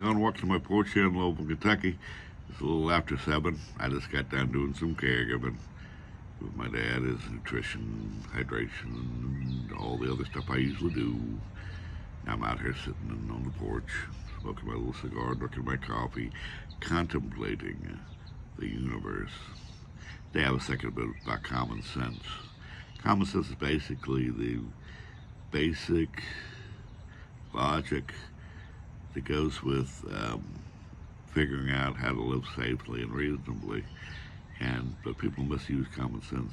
Down walking my porch here in Louisville, Kentucky. It's a little after 7. I just got done doing some caregiving with my dad, his nutrition, hydration, all the other stuff I usually do. I'm out here sitting on the porch, smoking my little cigar, drinking my coffee, contemplating the universe. Today I was thinking a bit about common sense. Common sense is basically the basic logic that goes with figuring out how to live safely and reasonably. But people misuse common sense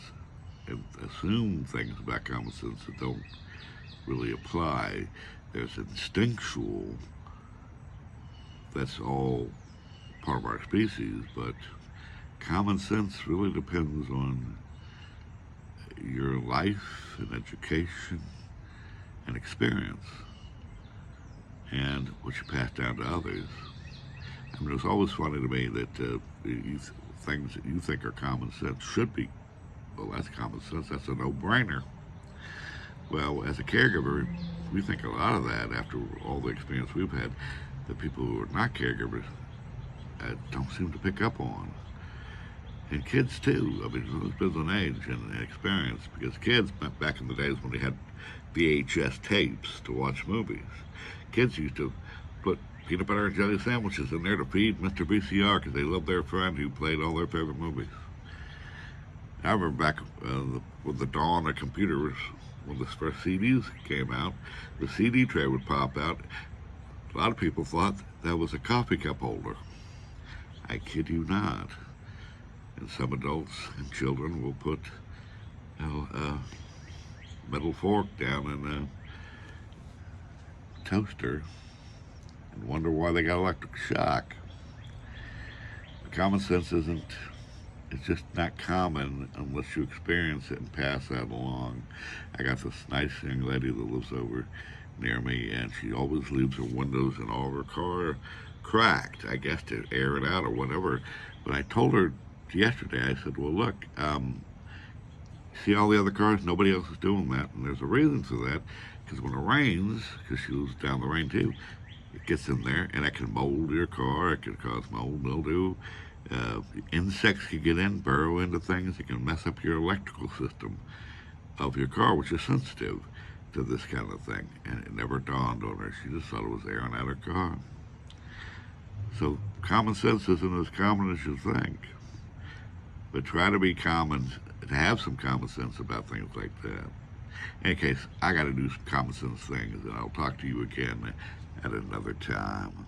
and assume things about common sense that don't really apply. There's instinctual, that's all part of our species, but common sense really depends on your life and education and experience and what you pass down to others. I mean, it's always funny to me that things that you think are common sense should be, well, that's common sense, that's a no-brainer. Well, as a caregiver, we think a lot of that after all the experience we've had. The people who are not caregivers don't seem to pick up on. And kids too. I mean, there's an age and experience, because kids, back in the days when they had VHS tapes to watch movies, kids used to put peanut butter and jelly sandwiches in there to feed Mr. VCR because they loved their friend who played all their favorite movies. I remember back with the dawn of computers, when the first CDs came out, the CD tray would pop out. A lot of people thought that was a coffee cup holder. I kid you not. And some adults and children will put a metal fork down in a toaster and wonder why they got electric shock. Common sense it's just not common unless you experience it and pass that along. I got this nice young lady that lives over near me, and she always leaves her windows in all of her car cracked, I guess to air it out or whatever. But I told her yesterday, I said, well, look, see all the other cars? Nobody else is doing that, and there's a reason for that, because when it rains, because she lives down the rain too, it gets in there, and it can mold your car, it can cause mold, mildew, insects can get in, burrow into things, it can mess up your electrical system of your car, which is sensitive to this kind of thing, and it never dawned on her. She just thought it was airing out her car. So common sense isn't as common as you think. But try to be common, to have some common sense about things like that. In any case, I got to do some common sense things, and I'll talk to you again at another time.